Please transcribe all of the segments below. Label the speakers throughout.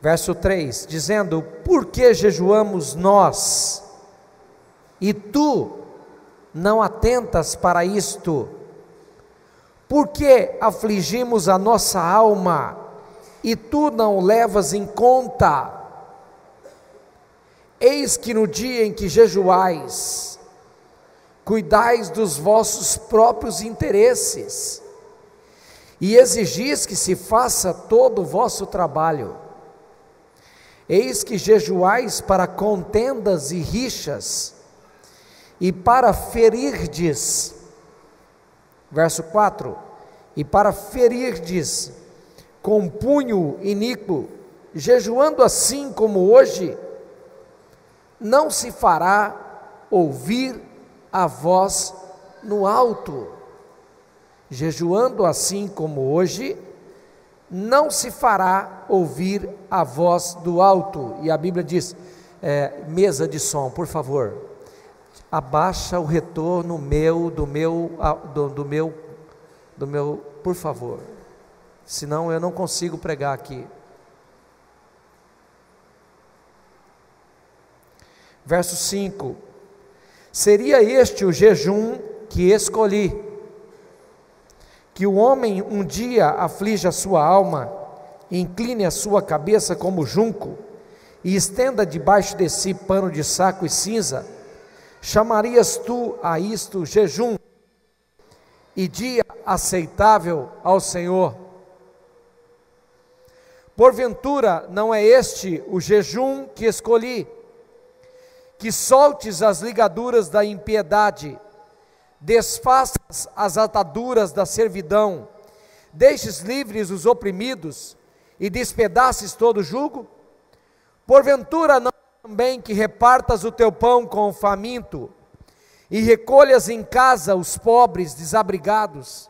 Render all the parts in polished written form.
Speaker 1: Verso 3, dizendo: por que jejuamos nós, e tu não atentas para isto? Por que afligimos a nossa alma, e tu não levas em conta? Eis que no dia em que jejuais, cuidais dos vossos próprios interesses, e exigis que se faça todo o vosso trabalho. Eis que jejuais para contendas e rixas, e para ferirdes, verso 4, e para ferirdes com punho iníquo, jejuando assim como hoje, não se fará ouvir a voz no alto. Jejuando assim como hoje, não se fará ouvir a voz do alto. E a Bíblia diz, mesa de som, por favor, abaixa o retorno do meu, por favor, senão eu não consigo pregar aqui. Verso 5, seria este o jejum que escolhi, que o homem um dia aflige a sua alma, incline a sua cabeça como junco, e estenda debaixo de si pano de saco e cinza? Chamarias tu a isto jejum, e dia aceitável ao Senhor? Porventura não é este o jejum que escolhi, que soltes as ligaduras da impiedade, desfaças as ataduras da servidão, deixes livres os oprimidos, e despedaces todo o jugo? Porventura não é também que repartas o teu pão com o faminto, e recolhas em casa os pobres desabrigados,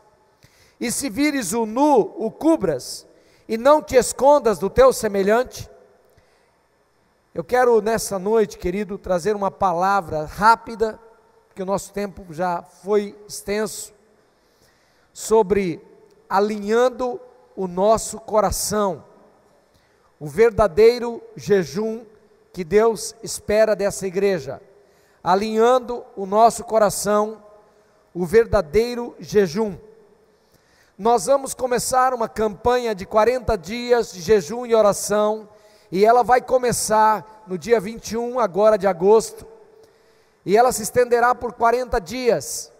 Speaker 1: e se vires o nu, o cubras, e não te escondas do teu semelhante? Eu quero nessa noite, querido, trazer uma palavra rápida, porque o nosso tempo já foi extenso, sobre alinhando o nosso coração, o verdadeiro jejum que Deus espera dessa igreja, alinhando o nosso coração, o verdadeiro jejum. Nós vamos começar uma campanha de 40 dias de jejum e oração, e ela vai começar no dia 21 agora de agosto, e ela se estenderá por 40 dias,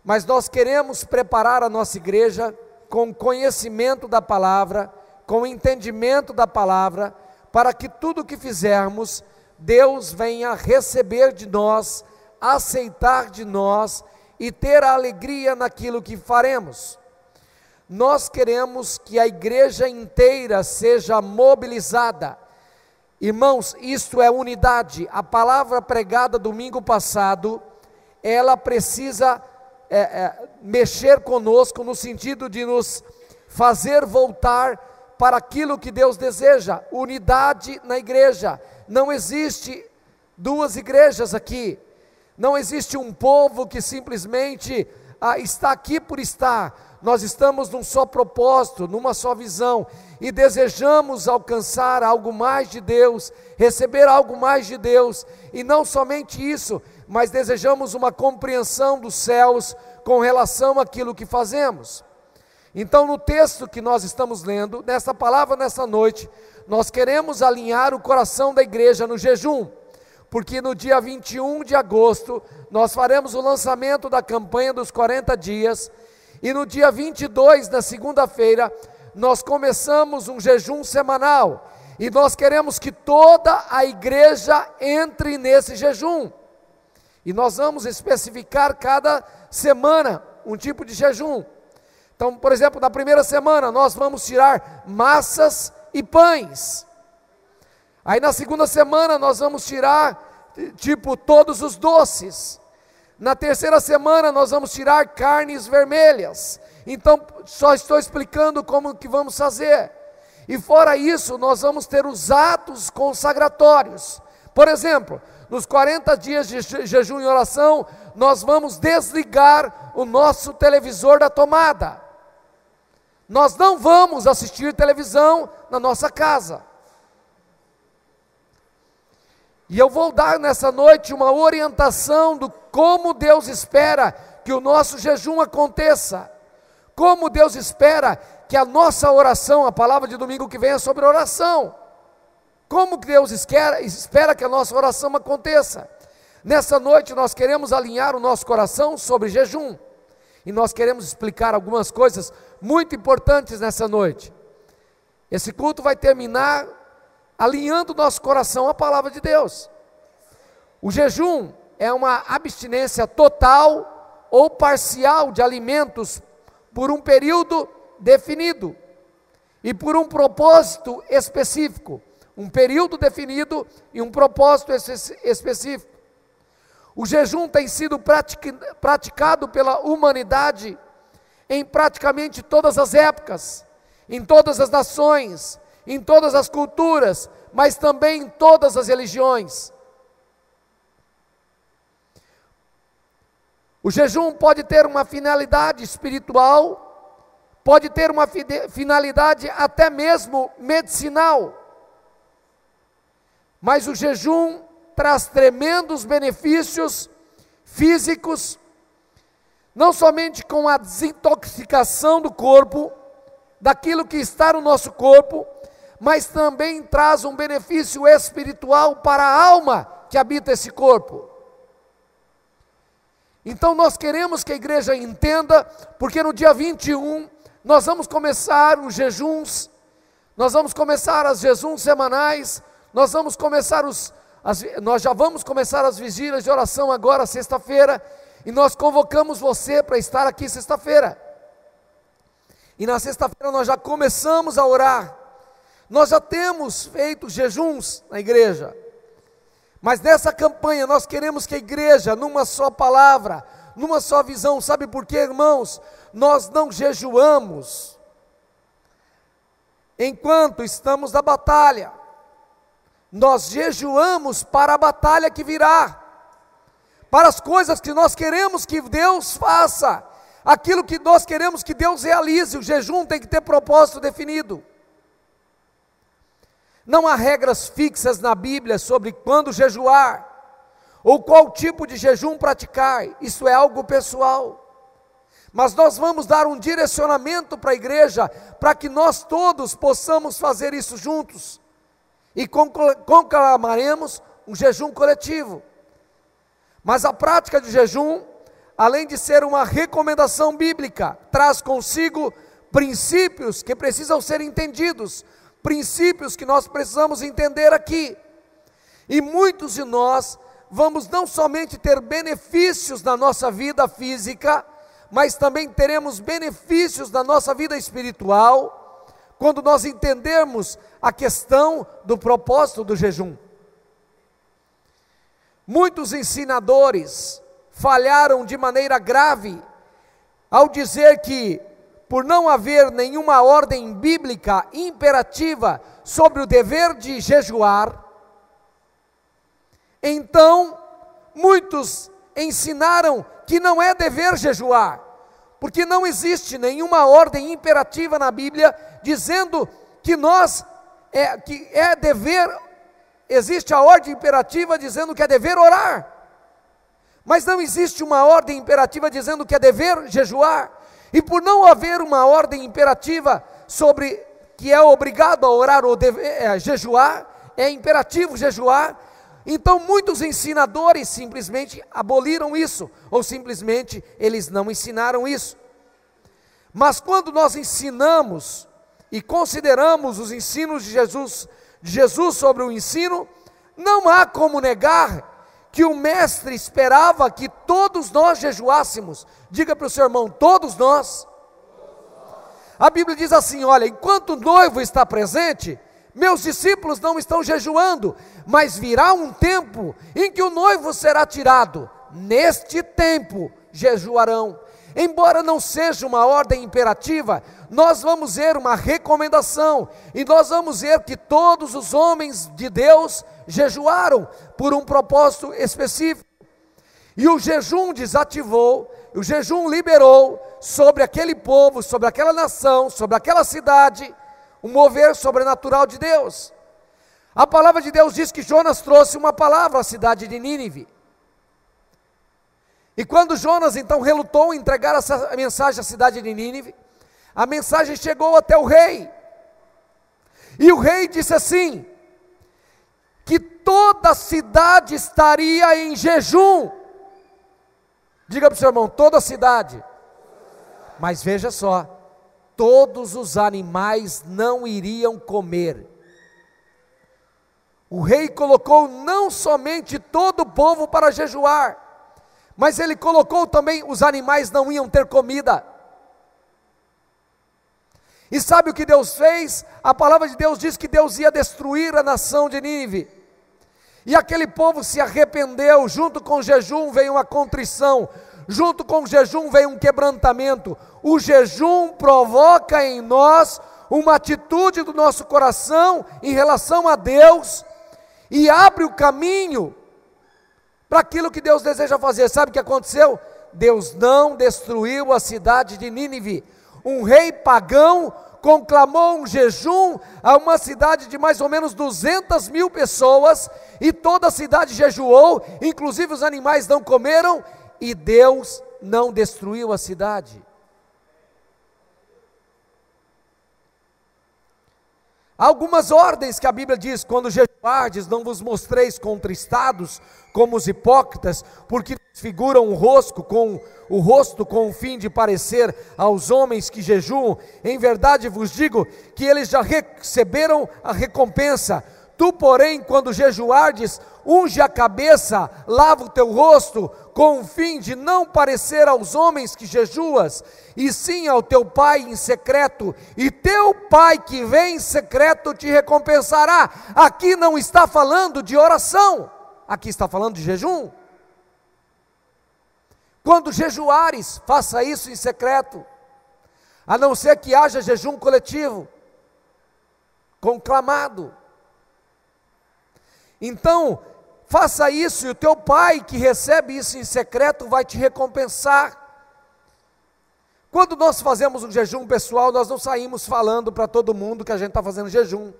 Speaker 1: mas nós queremos preparar a nossa igreja com conhecimento da palavra, com entendimento da palavra, para que tudo o que fizermos, Deus venha receber de nós, aceitar de nós, e ter a alegria naquilo que faremos. Nós queremos que a igreja inteira seja mobilizada. Irmãos, isto é unidade. A palavra pregada domingo passado, ela precisa mexer conosco no sentido de nos fazer voltar para aquilo que Deus deseja, unidade na igreja. Não existe duas igrejas aqui, não existe um povo que simplesmente está aqui por estar. Nós estamos num só propósito, numa só visão, e desejamos alcançar algo mais de Deus, receber algo mais de Deus, e não somente isso, mas desejamos uma compreensão dos céus com relação àquilo que fazemos. Então, no texto que nós estamos lendo, nessa palavra, nessa noite, nós queremos alinhar o coração da igreja no jejum, porque no dia 21 de agosto, nós faremos o lançamento da campanha dos 40 dias, e no dia 22, na segunda-feira, nós começamos um jejum semanal, e nós queremos que toda a igreja entre nesse jejum, e nós vamos especificar cada semana um tipo de jejum. Então, por exemplo, na primeira semana, nós vamos tirar massas e pães. Aí na segunda semana, nós vamos tirar, todos os doces. Na terceira semana, nós vamos tirar carnes vermelhas. Então, só estou explicando como que vamos fazer. E fora isso, nós vamos ter os atos consagratórios. Por exemplo, nos 40 dias de jejum e oração, nós vamos desligar o nosso televisor da tomada. Nós não vamos assistir televisão na nossa casa. E eu vou dar nessa noite uma orientação do como Deus espera que o nosso jejum aconteça. Como Deus espera que a nossa oração, a palavra de domingo que vem é sobre oração. Como Deus espera que a nossa oração aconteça. Nessa noite nós queremos alinhar o nosso coração sobre jejum. E nós queremos explicar algumas coisas muito importantes nessa noite. Esse culto vai terminar alinhando o nosso coração à palavra de Deus. O jejum é uma abstinência total ou parcial de alimentos por um período definido e por um propósito específico. Um período definido e um propósito específico. O jejum tem sido praticado pela humanidade em praticamente todas as épocas, em todas as nações, em todas as culturas, mas também em todas as religiões. O jejum pode ter uma finalidade espiritual, pode ter uma finalidade até mesmo medicinal, mas o jejum traz tremendos benefícios físicos, não somente com a desintoxicação do corpo, daquilo que está no nosso corpo, mas também traz um benefício espiritual para a alma que habita esse corpo. Então nós queremos que a igreja entenda, porque no dia 21 nós vamos começar os jejuns, nós vamos começar as jejuns semanais, nós já vamos começar as vigílias de oração agora sexta-feira, e nós convocamos você para estar aqui sexta-feira. E na sexta-feira nós já começamos a orar. Nós já temos feito jejuns na igreja. Mas nessa campanha nós queremos que a igreja, numa só palavra, numa só visão, sabe por quê, irmãos? Nós não jejuamos enquanto estamos na batalha. Nós jejuamos para a batalha que virá, para as coisas que nós queremos que Deus faça, aquilo que nós queremos que Deus realize. O jejum tem que ter propósito definido. Não há regras fixas na Bíblia sobre quando jejuar, ou qual tipo de jejum praticar. Isso é algo pessoal. Mas nós vamos dar um direcionamento para a igreja, para que nós todos possamos fazer isso juntos, e conclamaremos um jejum coletivo. Mas a prática de jejum, além de ser uma recomendação bíblica, traz consigo princípios que precisam ser entendidos, princípios que nós precisamos entender aqui. E muitos de nós vamos não somente ter benefícios na nossa vida física, mas também teremos benefícios na nossa vida espiritual, quando nós entendermos a questão do propósito do jejum. Muitos ensinadores falharam de maneira grave ao dizer que, por não haver nenhuma ordem bíblica imperativa sobre o dever de jejuar, então muitos ensinaram que não é dever jejuar, porque não existe nenhuma ordem imperativa na Bíblia dizendo que é dever. Existe a ordem imperativa dizendo que é dever orar, mas não existe uma ordem imperativa dizendo que é dever jejuar. E por não haver uma ordem imperativa sobre que é obrigado a orar ou jejuar, é imperativo jejuar, então muitos ensinadores simplesmente aboliram isso, ou simplesmente eles não ensinaram isso. Mas quando nós ensinamos e consideramos os ensinos de Jesus sobre o ensino, não há como negar que o mestre esperava que todos nós jejuássemos. Diga para o seu irmão, todos nós. A Bíblia diz assim, olha, enquanto o noivo está presente, meus discípulos não estão jejuando, mas virá um tempo em que o noivo será tirado, neste tempo jejuarão. Embora não seja uma ordem imperativa, nós vamos ver uma recomendação, e nós vamos ver que todos os homens de Deus jejuaram por um propósito específico, e o jejum desativou, o jejum liberou sobre aquele povo, sobre aquela nação, sobre aquela cidade, um mover sobrenatural de Deus. A palavra de Deus diz que Jonas trouxe uma palavra à cidade de Nínive. E quando Jonas então relutou em entregar essa mensagem à cidade de Nínive, a mensagem chegou até o rei. E o rei disse assim, que toda a cidade estaria em jejum. Diga para o seu irmão, toda a cidade. Mas veja só, todos os animais não iriam comer. O rei colocou não somente todo o povo para jejuar, mas ele colocou também os animais não iam ter comida. E sabe o que Deus fez? A palavra de Deus diz que Deus ia destruir a nação de Nínive. E aquele povo se arrependeu, junto com o jejum veio uma contrição, junto com o jejum veio um quebrantamento. O jejum provoca em nós uma atitude do nosso coração em relação a Deus, e abre o caminho para aquilo que Deus deseja fazer. Sabe o que aconteceu? Deus não destruiu a cidade de Nínive. Um rei pagão conclamou um jejum a uma cidade de mais ou menos 200 mil pessoas, e toda a cidade jejuou, inclusive os animais não comeram, e Deus não destruiu a cidade. Há algumas ordens que a Bíblia diz: quando jejuardes, não vos mostreis contristados como os hipócritas, porque desfiguram o rosto com o fim de parecer aos homens que jejuam. Em verdade vos digo que eles já receberam a recompensa. Tu, porém, quando jejuardes, unge a cabeça, lava o teu rosto, com o fim de não parecer aos homens que jejuas, e sim ao teu Pai em secreto, e teu Pai que vem em secreto te recompensará. Aqui não está falando de oração, aqui está falando de jejum. Quando jejuares, faça isso em secreto, a não ser que haja jejum coletivo, conclamado. Então, faça isso, e o teu Pai que recebe isso em secreto vai te recompensar. Quando nós fazemos um jejum pessoal, nós não saímos falando para todo mundo que a gente está fazendo jejum.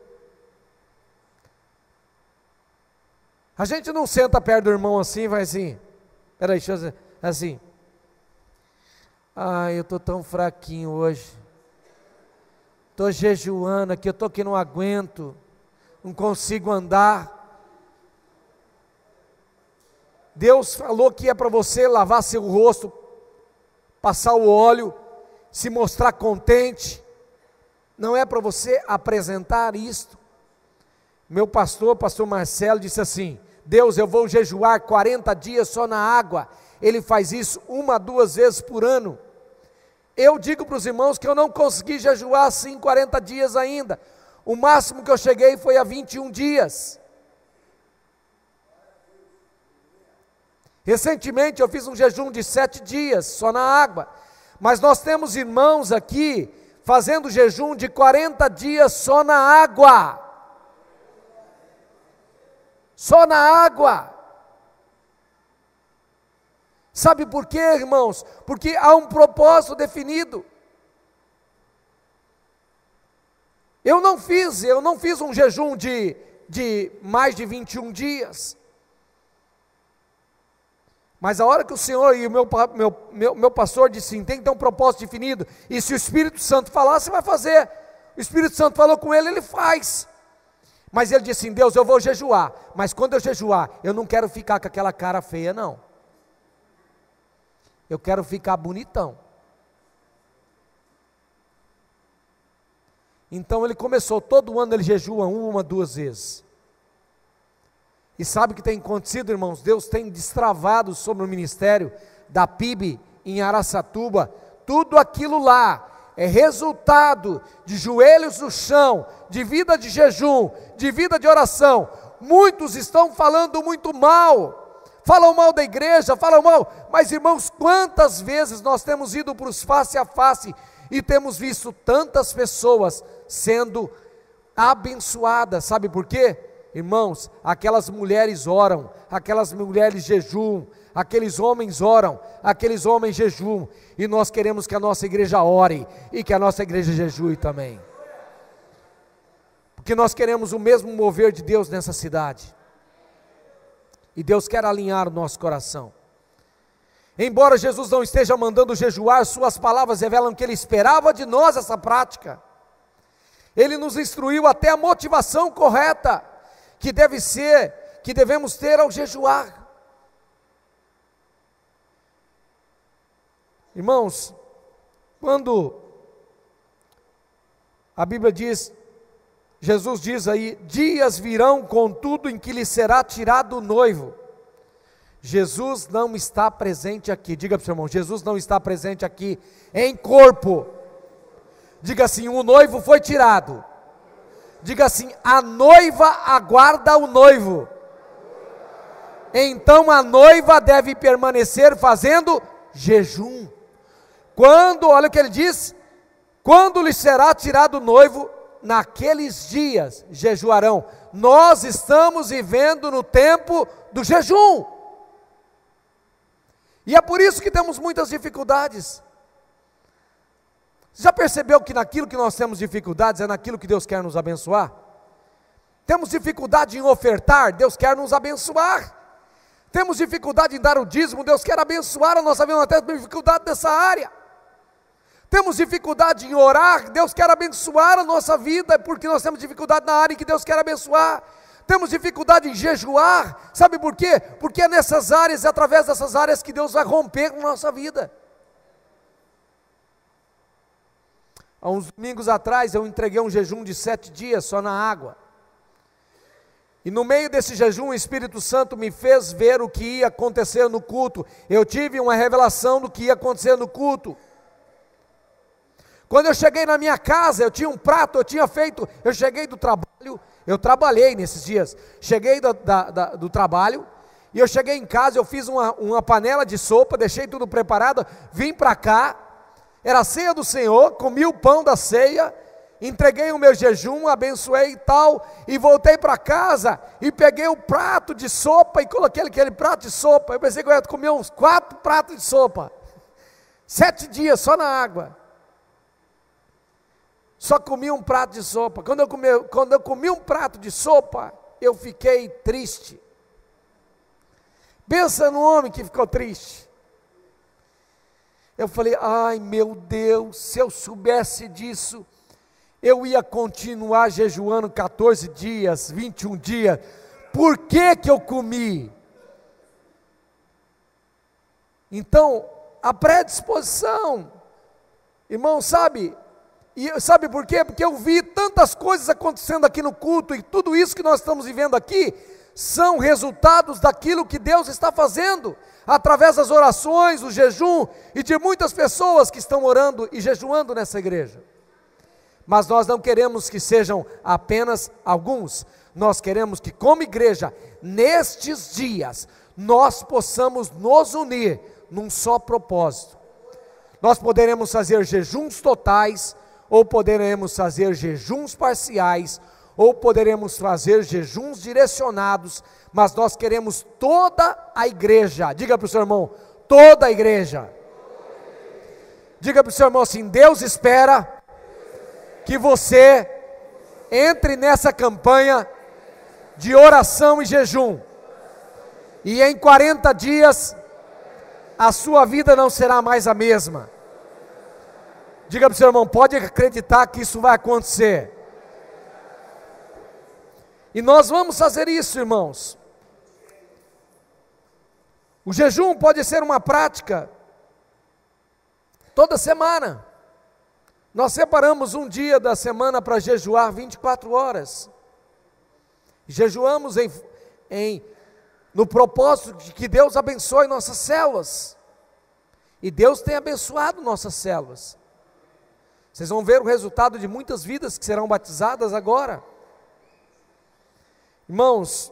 Speaker 1: A gente não senta perto do irmão assim e vai assim, peraí, deixa eu dizer, assim, eu estou tão fraquinho hoje, estou jejuando aqui, eu estou que não aguento, não consigo andar. Deus falou que é para você lavar seu rosto, passar o óleo, se mostrar contente, não é para você apresentar isto. Meu pastor Marcelo disse assim: Deus, eu vou jejuar 40 dias só na água. Ele faz isso 1, 2 vezes por ano. Eu digo para os irmãos que eu não consegui jejuar assim 40 dias ainda. O máximo que eu cheguei foi a 21 dias. Recentemente eu fiz um jejum de 7 dias, só na água. Mas nós temos irmãos aqui, fazendo jejum de 40 dias só na água. Só na água. Sabe por quê, irmãos? Porque há um propósito definido. Eu não fiz um jejum de mais de 21 dias. Mas a hora que o Senhor e o meu pastor disse assim, tem que ter um propósito definido, e se o Espírito Santo falar, você vai fazer. O Espírito Santo falou com ele, ele faz. Mas ele disse assim: Deus, eu vou jejuar, mas quando eu jejuar, eu não quero ficar com aquela cara feia não. Eu quero ficar bonitão. Então ele começou, todo ano ele jejua 1, 2 vezes. E sabe o que tem acontecido, irmãos? Deus tem destravado sobre o ministério da PIB em Araçatuba. Tudo aquilo lá é resultado de joelhos no chão, de vida de jejum, de vida de oração. Muitos estão falando muito mal, falam mal da igreja, falam mal, mas irmãos, quantas vezes nós temos ido para os face a face e temos visto tantas pessoas sendo abençoadas. Sabe por quê? Irmãos, aquelas mulheres oram, aquelas mulheres jejuam, aqueles homens oram, aqueles homens jejuam, e nós queremos que a nossa igreja ore, e que a nossa igreja jejue também. porque nós queremos o mesmo mover de Deus nessa cidade, e Deus quer alinhar o nosso coração. Embora Jesus não esteja mandando jejuar, suas palavras revelam que Ele esperava de nós essa prática. Ele nos instruiu até a motivação correta que devemos ter ao jejuar. Irmãos, quando a Bíblia diz, Jesus diz aí, dias virão contudo em que lhe será tirado o noivo. Jesus não está presente aqui. Diga para o seu irmão, Jesus não está presente aqui em corpo. Diga assim, o noivo foi tirado. Diga assim, a noiva aguarda o noivo. Então a noiva deve permanecer fazendo jejum. Quando, olha o que ele diz, quando lhe será tirado o noivo, naqueles dias jejuarão. Nós estamos vivendo no tempo do jejum. E é por isso que temos muitas dificuldades. Já percebeu que naquilo que nós temos dificuldades é naquilo que Deus quer nos abençoar? Temos dificuldade em ofertar, Deus quer nos abençoar. Temos dificuldade em dar o dízimo, Deus quer abençoar a nossa vida, nós temos dificuldade nessa área. Temos dificuldade em orar, Deus quer abençoar a nossa vida, porque nós temos dificuldade na área em que Deus quer abençoar. Temos dificuldade em jejuar, sabe por quê? Porque é nessas áreas, é através dessas áreas que Deus vai romper com a nossa vida. Há uns domingos atrás eu entreguei um jejum de 7 dias só na água. E no meio desse jejum o Espírito Santo me fez ver o que ia acontecer no culto. Eu tive uma revelação do que ia acontecer no culto. Quando eu cheguei na minha casa, eu tinha um prato, eu cheguei do trabalho, eu trabalhei nesses dias, cheguei do trabalho, e eu cheguei em casa, eu fiz uma panela de sopa, deixei tudo preparado, vim para cá, era a ceia do Senhor, comi o pão da ceia, entreguei o meu jejum, abençoei e tal, e voltei para casa, e peguei o prato de sopa, e coloquei aquele prato de sopa, eu pensei que eu ia comer uns 4 pratos de sopa, 7 dias só na água, só comi um prato de sopa. Quando eu comi um prato de sopa, eu fiquei triste. Pensa no homem que ficou triste. Eu falei, ai meu Deus, se eu soubesse disso, eu ia continuar jejuando 14 dias, 21 dias. Por que eu comi? Então, a predisposição, irmão, sabe? E sabe por quê? Porque eu vi tantas coisas acontecendo aqui no culto, e tudo isso que nós estamos vivendo aqui, são resultados daquilo que Deus está fazendo, através das orações, o jejum, e de muitas pessoas que estão orando e jejuando nessa igreja. Mas nós não queremos que sejam apenas alguns, nós queremos que como igreja, nestes dias, nós possamos nos unir num só propósito. Nós poderemos fazer jejuns totais, ou poderemos fazer jejuns parciais, ou poderemos fazer jejuns direcionados, mas nós queremos toda a igreja. Diga para o seu irmão, toda a igreja. Diga para o seu irmão assim, Deus espera que você entre nessa campanha de oração e jejum, e em 40 dias, a sua vida não será mais a mesma. Diga para o seu irmão, pode acreditar que isso vai acontecer. E nós vamos fazer isso, irmãos. O jejum pode ser uma prática toda semana. Nós separamos um dia da semana para jejuar 24 horas. Jejuamos no propósito de que Deus abençoe nossas células. E Deus tem abençoado nossas células. Vocês vão ver o resultado de muitas vidas que serão batizadas agora. Irmãos,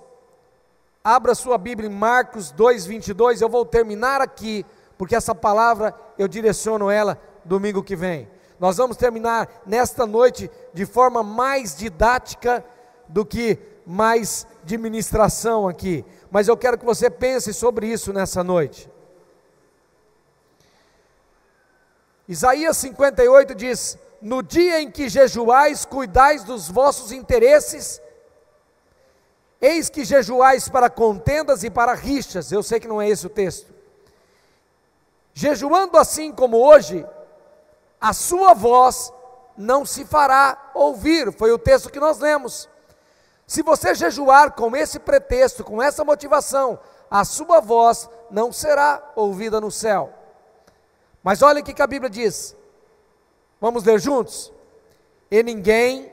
Speaker 1: abra sua Bíblia em Marcos 2:22, eu vou terminar aqui, porque essa palavra eu direciono ela domingo que vem. Nós vamos terminar nesta noite de forma mais didática do que mais de ministração aqui, mas eu quero que você pense sobre isso nessa noite. Isaías 58 diz, no dia em que jejuais, cuidais dos vossos interesses. Eis que jejuais para contendas e para rixas. Eu sei que não é esse o texto. Jejuando assim como hoje, a sua voz não se fará ouvir. Foi o texto que nós lemos. Se você jejuar com esse pretexto, com essa motivação, a sua voz não será ouvida no céu. Mas olha o que a Bíblia diz. Vamos ler juntos? E ninguém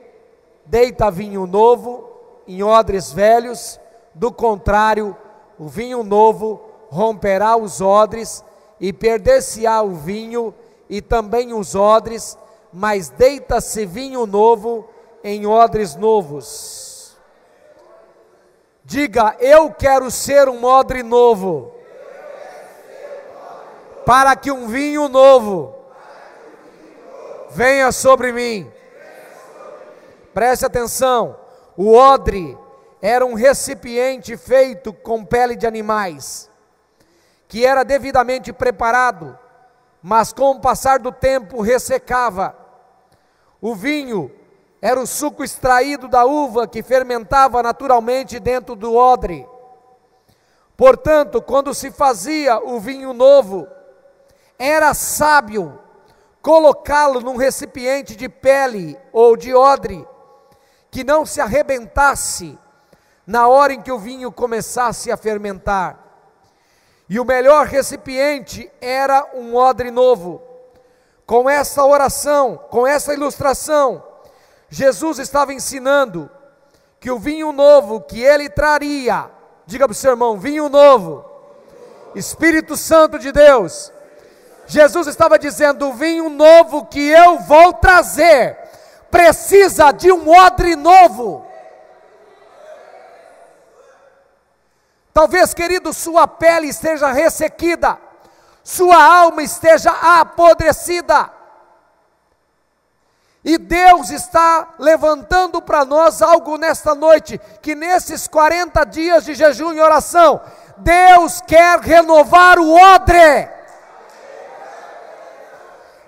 Speaker 1: deita vinho novo em odres velhos, do contrário, o vinho novo romperá os odres, e perder-se-á o vinho, e também os odres, mas deita-se vinho novo em odres novos. Diga, eu quero ser um odre novo, para que um vinho novo venha sobre mim. Preste atenção, o odre era um recipiente feito com pele de animais, que era devidamente preparado, mas com o passar do tempo ressecava. O vinho era o suco extraído da uva que fermentava naturalmente dentro do odre. Portanto, quando se fazia o vinho novo, era sábio colocá-lo num recipiente de pele ou de odre, que não se arrebentasse na hora em que o vinho começasse a fermentar. E o melhor recipiente era um odre novo. Com essa oração, com essa ilustração, Jesus estava ensinando que o vinho novo que ele traria, diga para o seu irmão, vinho novo, Espírito Santo de Deus, Jesus estava dizendo, o vinho novo que eu vou trazer, precisa de um odre novo. Talvez, querido, sua pele esteja ressequida, sua alma esteja apodrecida, e Deus está levantando para nós algo nesta noite, que nesses 40 dias de jejum e oração, Deus quer renovar o odre,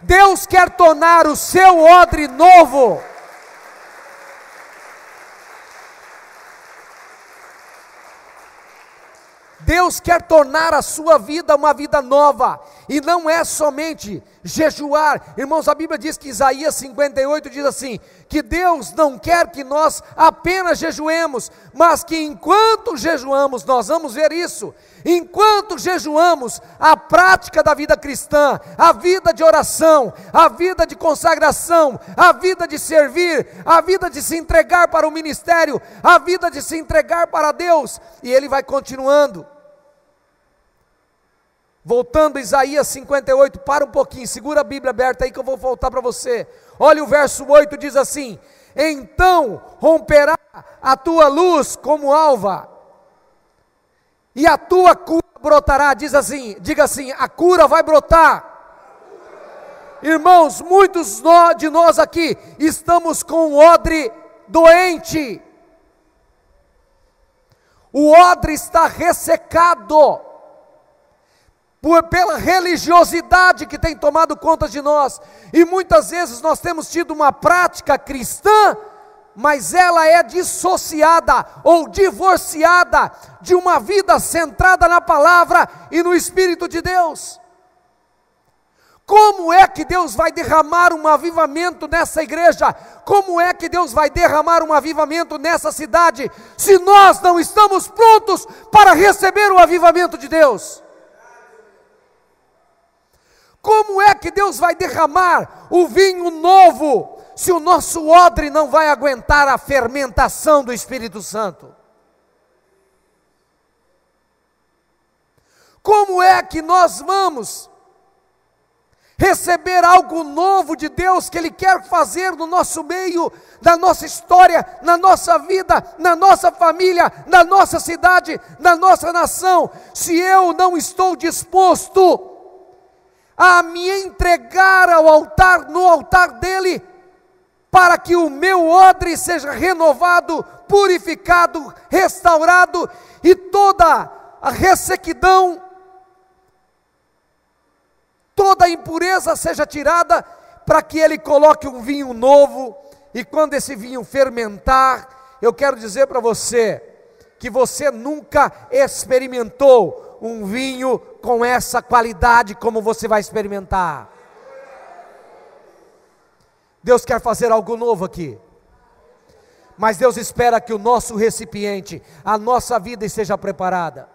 Speaker 1: Deus quer tornar o seu odre novo. Deus quer tornar a sua vida uma vida nova, e não é somente jejuar. Irmãos, a Bíblia diz que Isaías 58 diz assim, que Deus não quer que nós apenas jejuemos, mas que enquanto jejuamos, nós vamos ver isso, enquanto jejuamos, a prática da vida cristã, a vida de oração, a vida de consagração, a vida de servir, a vida de se entregar para o ministério, a vida de se entregar para Deus, e ele vai continuando. Voltando a Isaías 58, para um pouquinho, segura a Bíblia aberta aí que eu vou voltar para você. Olha o verso 8, diz assim, então romperá a tua luz como alva, e a tua cura brotará, diz assim, diga assim, a cura vai brotar. Irmãos, muitos de nós aqui, estamos com o odre doente, o odre está ressecado, pela religiosidade que tem tomado conta de nós, e muitas vezes nós temos tido uma prática cristã, mas ela é dissociada ou divorciada de uma vida centrada na palavra e no Espírito de Deus. Como é que Deus vai derramar um avivamento nessa igreja? Como é que Deus vai derramar um avivamento nessa cidade, se nós não estamos prontos para receber o avivamento de Deus? Como é que Deus vai derramar o vinho novo, se o nosso odre não vai aguentar a fermentação do Espírito Santo? Como é que nós vamos receber algo novo de Deus, que Ele quer fazer no nosso meio, na nossa história, na nossa vida, na nossa família, na nossa cidade, na nossa nação, se eu não estou disposto a me entregar ao altar, no altar dele, para que o meu odre seja renovado, purificado, restaurado, e toda a ressequidão, toda a impureza seja tirada, para que Ele coloque um vinho novo, e quando esse vinho fermentar, eu quero dizer para você, que você nunca experimentou um vinho com essa qualidade como você vai experimentar. Deus quer fazer algo novo aqui, mas Deus espera que o nosso recipiente, a nossa vida esteja preparada.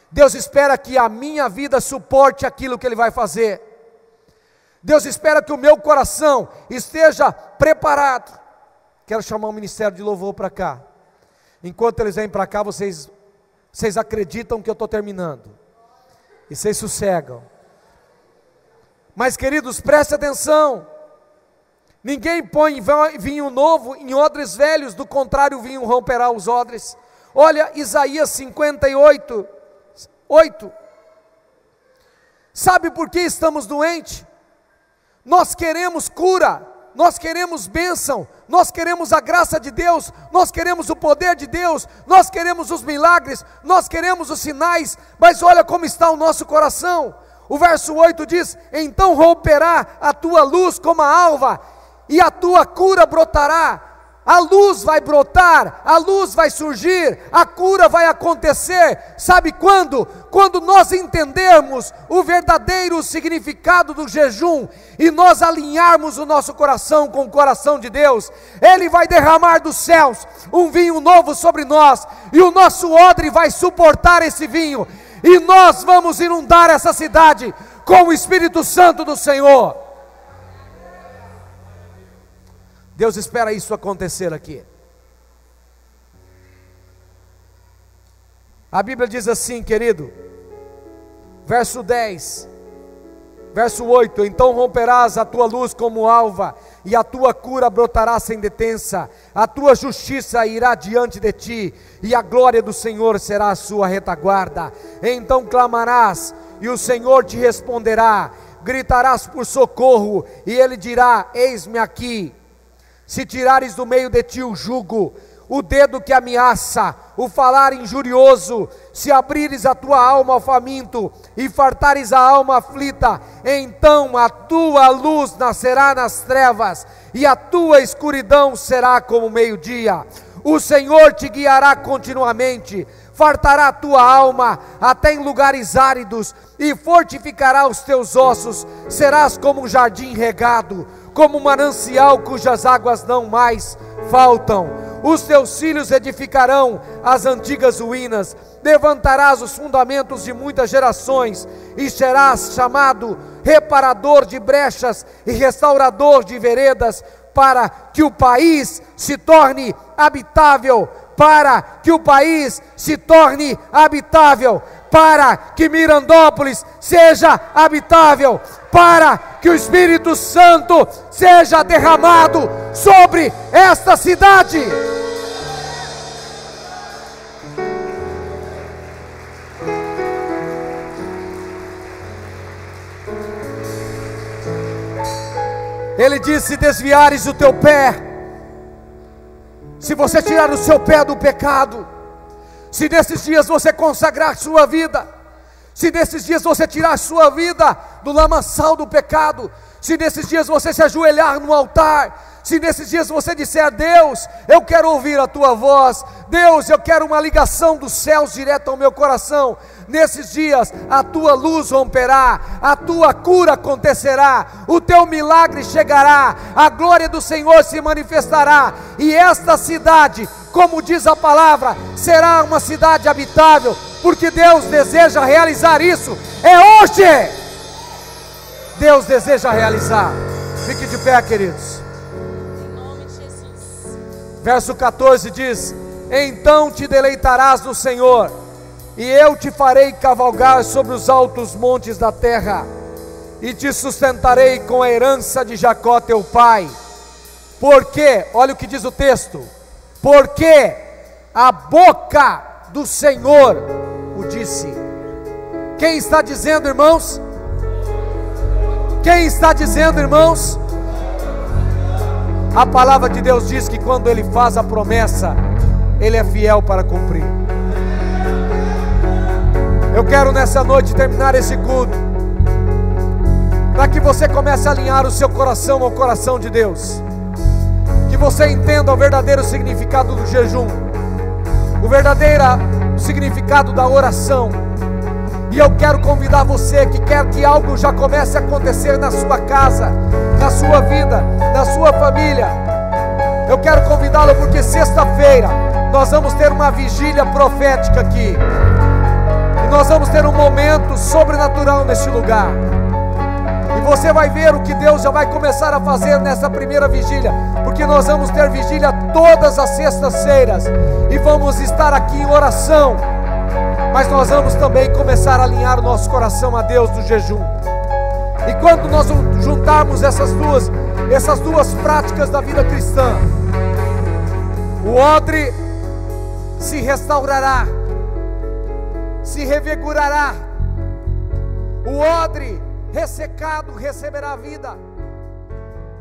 Speaker 1: Deus espera que a minha vida suporte aquilo que Ele vai fazer. Deus espera que o meu coração esteja preparado. Quero chamar o ministério de louvor para cá. Enquanto eles vêm para cá, vocês acreditam que eu estou terminando, e vocês sossegam. Mas queridos, preste atenção, ninguém põe vinho novo em odres velhos, do contrário o vinho romperá os odres. Olha Isaías 58, 8. Sabe por que estamos doentes? Nós queremos cura, nós queremos bênção, nós queremos a graça de Deus, nós queremos o poder de Deus, nós queremos os milagres, nós queremos os sinais, mas olha como está o nosso coração. O verso 8 diz: então romperá a tua luz como a alva, e a tua cura brotará. A luz vai brotar, a luz vai surgir, a cura vai acontecer. Sabe quando? Quando nós entendermos o verdadeiro significado do jejum, e nós alinharmos o nosso coração com o coração de Deus, Ele vai derramar dos céus um vinho novo sobre nós, e o nosso odre vai suportar esse vinho, e nós vamos inundar essa cidade com o Espírito Santo do Senhor. Deus espera isso acontecer aqui. A Bíblia diz assim, querido, verso 10, verso 8: então romperás a tua luz como alva, e a tua cura brotará sem detença, a tua justiça irá diante de ti, e a glória do Senhor será a sua retaguarda. Então clamarás, e o Senhor te responderá, gritarás por socorro, e Ele dirá: eis-me aqui. Se tirares do meio de ti o jugo, o dedo que ameaça, o falar injurioso, se abrires a tua alma ao faminto, e fartares a alma aflita, então a tua luz nascerá nas trevas, e a tua escuridão será como meio-dia. O Senhor te guiará continuamente, fartará a tua alma até em lugares áridos, e fortificará os teus ossos. Serás como um jardim regado, como um manancial cujas águas não mais faltam. Os teus filhos edificarão as antigas ruínas, levantarás os fundamentos de muitas gerações, e serás chamado reparador de brechas e restaurador de veredas, para que o país se torne habitável, para que o país se torne habitável, para que Mirandópolis seja habitável, para que o Espírito Santo seja derramado sobre esta cidade. Ele diz: se desviares o teu pé, se você tirar o seu pé do pecado, se nesses dias você consagrar sua vida, se nesses dias você tirar a sua vida do lamaçal do pecado, se nesses dias você se ajoelhar no altar, se nesses dias você disser: Deus, eu quero ouvir a tua voz, Deus, eu quero uma ligação dos céus direto ao meu coração, nesses dias a tua luz romperá, a tua cura acontecerá, o teu milagre chegará, a glória do Senhor se manifestará, e esta cidade, como diz a palavra, será uma cidade habitável, porque Deus deseja realizar isso. É hoje, Deus deseja realizar. Fique de pé, queridos.
Speaker 2: Em nome de Jesus.
Speaker 1: Verso 14 diz: então te deleitarás no Senhor, e eu te farei cavalgar sobre os altos montes da terra, e te sustentarei com a herança de Jacó teu pai. Porque, olha o que diz o texto: porque a boca do Senhor o disse. Quem está dizendo, irmãos? Quem está dizendo, irmãos? A palavra de Deus diz que quando Ele faz a promessa, Ele é fiel para cumprir. Eu quero nessa noite terminar esse culto para que você comece a alinhar o seu coração ao coração de Deus, que você entenda o verdadeiro significado do jejum, o verdadeiro significado da oração. E eu quero convidar você que quer que algo já comece a acontecer na sua casa, na sua vida, na sua família. Eu quero convidá-lo porque sexta-feira nós vamos ter uma vigília profética aqui. E nós vamos ter um momento sobrenatural neste lugar. E você vai ver o que Deus já vai começar a fazer nessa primeira vigília, porque nós vamos ter vigília todas as sextas-feiras e vamos estar aqui em oração, mas nós vamos também começar a alinhar o nosso coração a Deus do jejum. E quando nós juntarmos essas duas práticas da vida cristã, o odre se restaurará, se revigorará, o odre ressecado receberá vida,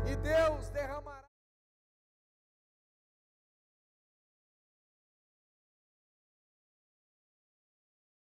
Speaker 1: e Deus derramará.